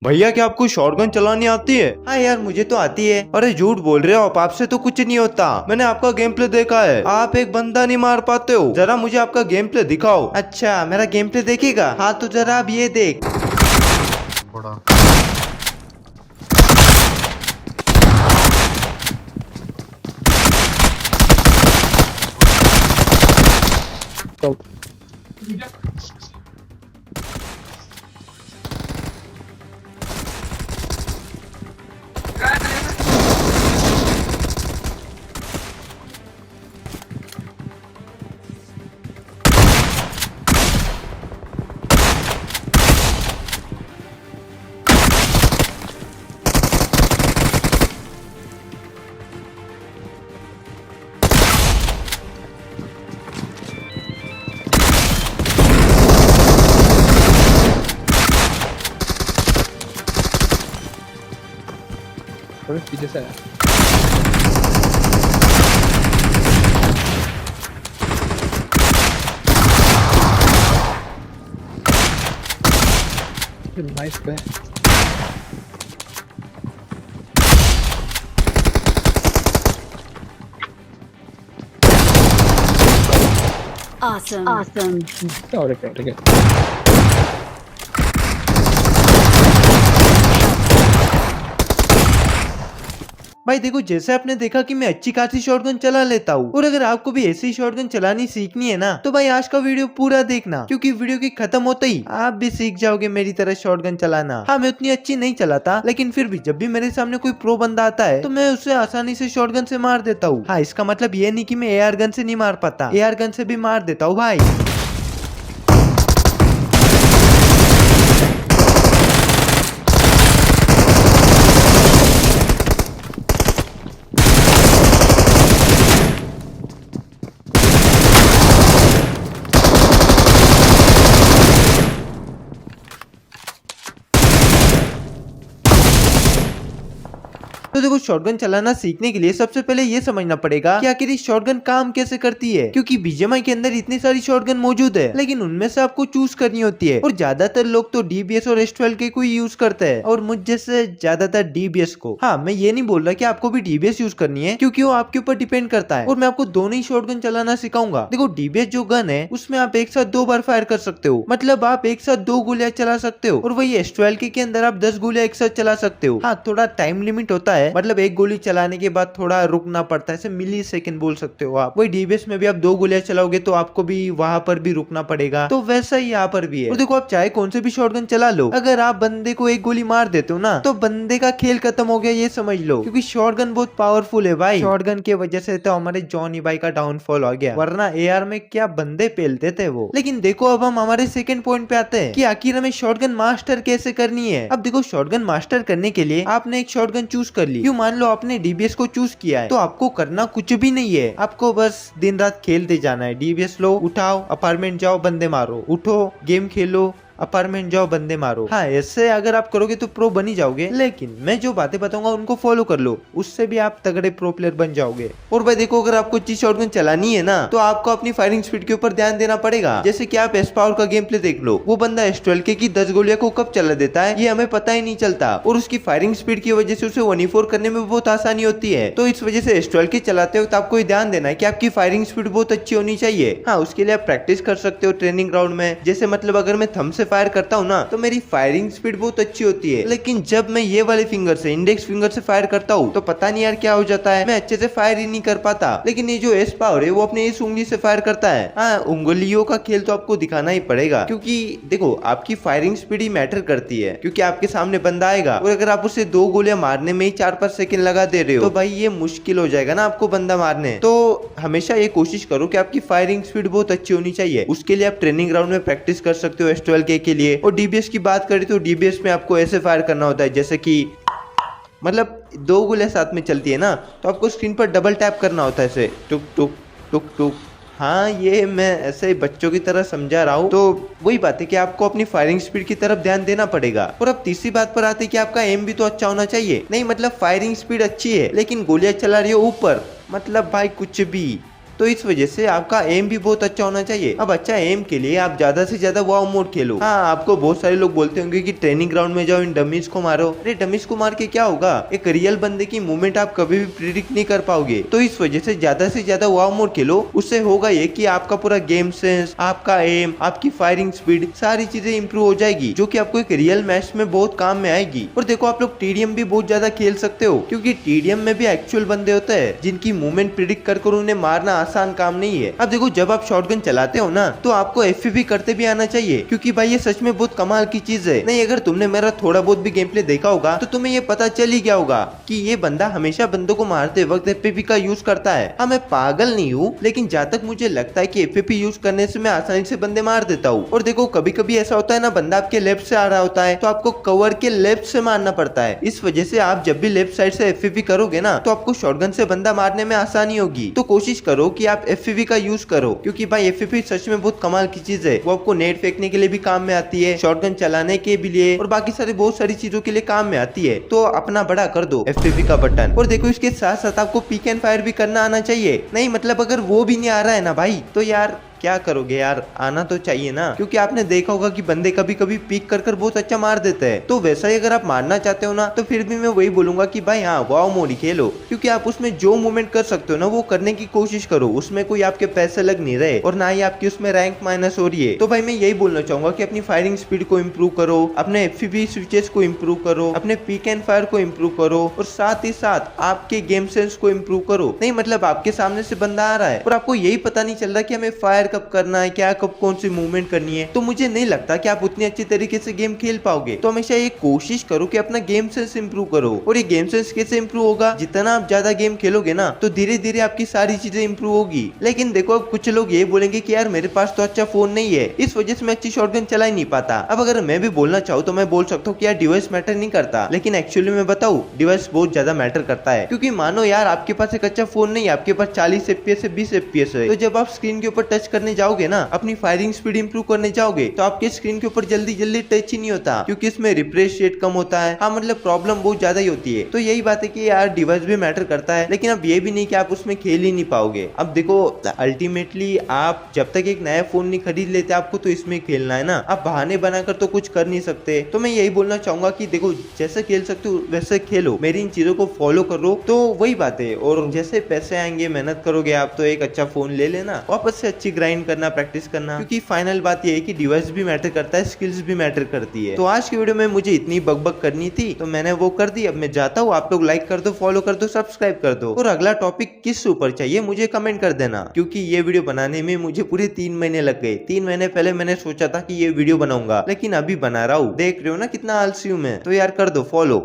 भैया क्या आपको शॉटगन चलानी आती है? हाँ यार मुझे तो आती है। अरे झूठ बोल रहे हो आप, आपसे तो कुछ नहीं होता। मैंने आपका गेम प्ले देखा है, आप एक बंदा नहीं मार पाते हो। जरा मुझे आपका गेम प्ले दिखाओ। अच्छा मेरा गेम प्ले देखेगा? हाँ तो जरा अब ये देख। बड़ा थोड़े पीछे से आया। नाइस पे Awesome. Awesome. और एक भाई देखो, जैसे आपने देखा कि मैं अच्छी खासी शॉटगन चला लेता हूँ, और अगर आपको भी ऐसी शॉटगन चलानी सीखनी है ना तो भाई आज का वीडियो पूरा देखना, क्योंकि वीडियो के खत्म होते ही आप भी सीख जाओगे मेरी तरह शॉटगन चलाना। हाँ मैं उतनी अच्छी नहीं चलाता, लेकिन फिर भी जब भी मेरे सामने कोई प्रो बंदा आता है तो मैं उसे आसानी से शॉटगन से मार देता हूँ। हाँ इसका मतलब ये नहीं कि मैं एआर गन से नहीं मार पाता, एआर गन से भी मार देता हूँ भाई। तो देखो, शॉटगन चलाना सीखने के लिए सबसे पहले ये समझना पड़ेगा कि आखिर इस शॉटगन काम कैसे करती है, क्योंकि बीजीएमआई के अंदर इतनी सारी शॉटगन मौजूद है, लेकिन उनमें से आपको चूज करनी होती है। और ज्यादातर लोग तो डीबीएस और एस12 के कोई यूज करते हैं, और मुझ जैसे ज्यादातर डीबीएस को। हाँ मैं ये नहीं बोल रहा कि आपको भी डीबीएस यूज करनी है, क्योंकि वो आपके ऊपर डिपेंड करता है। और मैं आपको दोनों ही शॉटगन चलाना सिखाऊंगा। देखो डीबीएस जो गन है उसमें आप एक साथ 2 बार फायर कर सकते हो, मतलब आप एक साथ 2 गोलियां चला सकते हो। और वही एस12 के अंदर आप 10 गोलियां एक साथ चला सकते हो। हाँ थोड़ा टाइम लिमिट होता है, मतलब एक गोली चलाने के बाद थोड़ा रुकना पड़ता है, ऐसे मिली सेकेंड बोल सकते हो आप। वही डीबीएस में भी आप 2 गोलियां चलाओगे तो आपको भी वहां पर भी रुकना पड़ेगा, तो वैसा ही यहाँ पर भी है। और देखो आप चाहे कौन से भी शॉटगन चला लो, अगर आप बंदे को एक गोली मार देते हो ना तो बंदे का खेल खत्म हो गया, ये समझ लो। क्योंकि शॉटगन बहुत पावरफुल है भाई, शॉटगन की वजह से तो हमारे जॉनी भाई का डाउनफॉल हो गया, वरना एआर में क्या बंदे पेलते थे वो। लेकिन देखो अब हम हमारे सेकंड पॉइंट पे आते हैं कि आखिर हमें शॉटगन मास्टर कैसे करनी है। अब देखो शॉटगन मास्टर करने के लिए आपने एक शॉटगन चूज कर ली। क्यों, मान लो आपने डीबीएस को चूज किया है तो आपको करना कुछ भी नहीं है, आपको बस दिन रात खेलते जाना है। डीबीएस लो, उठाओ, अपार्टमेंट जाओ, बंदे मारो, उठो, गेम खेलो, अपार्टमेंट जाओ, बंदे मारो। हाँ ऐसे अगर आप करोगे तो प्रो बन ही जाओगे, लेकिन मैं जो बातें बताऊंगा उनको फॉलो कर लो, उससे भी आप तगड़े प्रो प्लेयर बन जाओगे। और भाई देखो, अगर आपको अच्छी शॉटगन चलानी है ना तो आपको अपनी फायरिंग स्पीड के ऊपर ध्यान देना पड़ेगा। जैसे कि आप एस पावर का गेम प्ले देख लो, वो बंदा एस12 की 10 गोलियां को कब चला देता है ये हमें पता ही नहीं चलता, और उसकी फायरिंग स्पीड की वजह से उसे 1v4 करने में बहुत आसानी होती है। तो इस वजह से एस12 की चलाते वक्त आपको ध्यान देना है कि आपकी फायरिंग स्पीड बहुत अच्छी होनी चाहिए। हाँ उसके लिए आप प्रैक्टिस कर सकते हो ट्रेनिंग ग्राउंड में। जैसे मतलब अगर मैं थंब से फायर करता हूँ ना तो मेरी फायरिंग स्पीड बहुत अच्छी होती है, लेकिन जब मैं ये वाले फिंगर से, इंडेक्स फिंगर से फायर करता हूँ तो पता नहीं यार क्या हो जाता है, मैं अच्छे से फायर ही नहीं कर पाता। लेकिन ये जो एस पावर है वो अपने इस उंगली से फायर करता है। हाँ उंगलियों का खेल तो आपको दिखाना ही पड़ेगा, क्योंकि देखो आपकी फायरिंग स्पीड ही मैटर करती है। क्योंकि आपके सामने बंदा आएगा और अगर आप उसे 2 गोलियां मारने में ही 4-5 सेकंड लगा दे रहे हो तो भाई ये मुश्किल हो जाएगा ना आपको बंदा मारने। तो हमेशा ये कोशिश करो कि आपकी फायरिंग स्पीड बहुत अच्छी होनी चाहिए। उसके लिए आप ट्रेनिंग ग्राउंड में प्रैक्टिस कर सकते हो एस12 के लिए। और डीबीएस की बात करें तो डीबीएस में आपको ऐसे फायर करना होता है, जैसे कि मतलब 2 गोलियां साथ में चलती है ना तो आपको स्क्रीन पर डबल टैप करना होता है, ऐसे टुक टुक टुक टुक। हाँ ये मैं ऐसे बच्चों की तरह समझा रहा हूँ। तो वही बात है कि आपको अपनी फायरिंग स्पीड की तरफ ध्यान देना पड़ेगा। और अब तीसरी बात पर आते हैं कि आपका एम भी तो अच्छा होना चाहिए। नहीं मतलब फायरिंग स्पीड अच्छी है लेकिन गोलियां चला रही हो ऊपर, मतलब भाई कुछ भी। तो इस वजह से आपका एम भी बहुत अच्छा होना चाहिए। अब अच्छा एम के लिए आप ज्यादा से ज्यादा वाव मोड खेलो। हाँ, आपको बहुत सारे लोग बोलते होंगे कि ट्रेनिंग ग्राउंड में जाओ, इन डमीज को मारो। अरे डमीज को मार के क्या होगा, एक रियल बंदे की मूवमेंट आप कभी भी प्रिडिक्ट नहीं कर पाओगे। तो इस वजह से ज्यादा से ज्यादा वाव मोड खेलो। उससे होगा ये कि आपका पूरा गेम सेंस, आपका एम, आपकी फायरिंग स्पीड, सारी चीजें इंप्रूव हो जाएगी, जो कि आपको एक रियल मैच में बहुत काम में आएगी। और देखो आप लोग टीडीएम भी बहुत ज्यादा खेल सकते हो, क्योंकि टीडीएम में भी एक्चुअल बंदे होते हैं जिनकी मूवमेंट प्रिडिक्ट कर उन्हें मारना आसान काम नहीं है। अब देखो जब आप शॉटगन चलाते हो ना, तो आपको एफपीवी करते भी आना चाहिए, क्योंकि भाई ये सच में बहुत कमाल की चीज है। नहीं, अगर तुमने मेरा थोड़ा बहुत भी गेम प्ले देखा होगा तो तुम्हें ये पता चल ही गया होगा कि ये बंदा हमेशा बंदों को मारते वक्त एफपीवी का यूज करता है। हाँ, मैं पागल नहीं हूँ, लेकिन जहाँ तक मुझे लगता है कि एफपीवी यूज करने से मैं आसानी से बंदे मार देता हूँ। और देखो कभी कभी ऐसा होता है ना, बंदा आपके लेफ्ट से आ रहा होता है तो आपको कवर के लेफ्ट से मारना पड़ता है। इस वजह से आप जब भी लेफ्ट साइड से एफपीवी करोगे ना, तो आपको शॉटगन से बंदा मारने में आसानी होगी। तो कोशिश करो कि आप एफपीवी का यूज करो, क्योंकि भाई एफपीवी सच में बहुत कमाल की चीज है। वो आपको नेट फेंकने के लिए भी काम में आती है, शॉटगन चलाने के भी लिए, और बाकी सारी बहुत सारी चीजों के लिए काम में आती है। तो अपना बड़ा कर दो एफपीवी का बटन। और देखो इसके साथ साथ आपको पिक एंड फायर भी करना आना चाहिए। नहीं मतलब अगर वो भी नहीं आ रहा है ना भाई, तो यार क्या करोगे यार, आना तो चाहिए ना, क्योंकि आपने देखा होगा कि बंदे कभी कभी पीक कर बहुत अच्छा मार देते हैं। तो वैसा ही अगर आप मारना चाहते हो ना, तो फिर भी मैं वही बोलूंगा कि भाई हाँ, वाव मोड ही खेलो, क्योंकि आप उसमें जो मूवमेंट कर सकते हो ना वो करने की कोशिश करो। उसमें कोई आपके पैसे लग नहीं रहे और ना ही आपकी उसमें रैंक माइनस हो रही है। तो भाई मैं यही बोलना चाहूंगा कि अपनी फायरिंग स्पीड को इम्प्रूव करो, अपने एफपीवी स्विचेस को इम्प्रूव करो, अपने पिक एंड फायर को इम्प्रूव करो, और साथ ही साथ आपके गेम सेंस को इम्प्रूव करो। नहीं मतलब आपके सामने से बंदा आ रहा है और आपको यही पता नहीं चल रहा कि हमें फायर कब करना है, क्या कब कौन सी मूवमेंट करनी है, तो मुझे नहीं लगता कि आप उतनी अच्छी तरीके से गेम खेल पाओगे। तो हमेशा ये कोशिश करो कि अपना गेम सेंस इंप्रूव करो। और ये गेम सेंस कैसे इंप्रूव होगा, जितना आप ज्यादा गेम खेलोगे ना, तो धीरे धीरे आपकी सारी चीजें इंप्रूव होगी। लेकिन देखो अब कुछ लोग ये बोलेंगे कि यार मेरे पास तो अच्छा फोन नहीं है, इस वजह से मैं अच्छी शॉटगन चला ही नहीं पाता। अब अगर मैं भी बोलना चाहूँ तो मैं बोल सकता हूँ कि यार डिवाइस मैटर नहीं करता, लेकिन एक्चुअली मैं बताऊँ डिवाइस बहुत ज्यादा मैटर करता है। क्योंकि मानो यार आपके पास एक अच्छा फोन नहीं है, आपके पास 40 FPS है, 20 FPS है, तो जब आप स्क्रीन के ऊपर टच करने जाओगे ना, अपनी फायरिंग स्पीड इंप्रूव करने जाओगे, तो आपके स्क्रीन के ऊपर जल्दी जल्दी टच ही नहीं होता, क्योंकि इसमें रिफ्रेश रेट कम होता है। हाँ मतलब प्रॉब्लम बहुत ज्यादा ही होती है। तो यही बात है कि यार डिवाइस भी मैटर करता है, लेकिन अब ये भी नहीं कि आप उसमें खेल ही नहीं पाओगे। अब देखो अल्टीमेटली आप जब तक एक नया फोन नहीं खरीद लेते, आपको तो इसमें खेलना है ना। आप बहाने बनाकर तो कुछ कर नहीं सकते। तो मैं यही बोलना चाहूंगा कि देखो जैसे खेल सकते हो वैसे खेलो, मेरी इन चीजों को फॉलो करो, तो वही बात है। और जैसे पैसे आएंगे, मेहनत करोगे आप, तो एक अच्छा फोन ले लेना, वापस से अच्छी ग्राइंड करना, प्रैक्टिस करना, क्योंकि फाइनल बात ये है कि डिवाइस भी मैटर करता है, स्किल्स भी मैटर करती है। तो आज की वीडियो में मुझे इतनी बकबक करनी थी तो मैंने वो कर दी। अब मैं जाता हूँ, आप लोग लाइक कर दो, फॉलो कर दो, सब्सक्राइब कर दो, और अगला टॉपिक किस ऊपर चाहिए मुझे कमेंट कर देना, क्योंकि ये वीडियो बनाने में मुझे पूरे 3 महीने लग गए। 3 महीने पहले मैंने सोचा था कि ये वीडियो बनाऊंगा, लेकिन अभी बना रहा हूँ। देख रहे हो ना कितना आलसी हूँ मैं। तो यार कर दो फॉलो।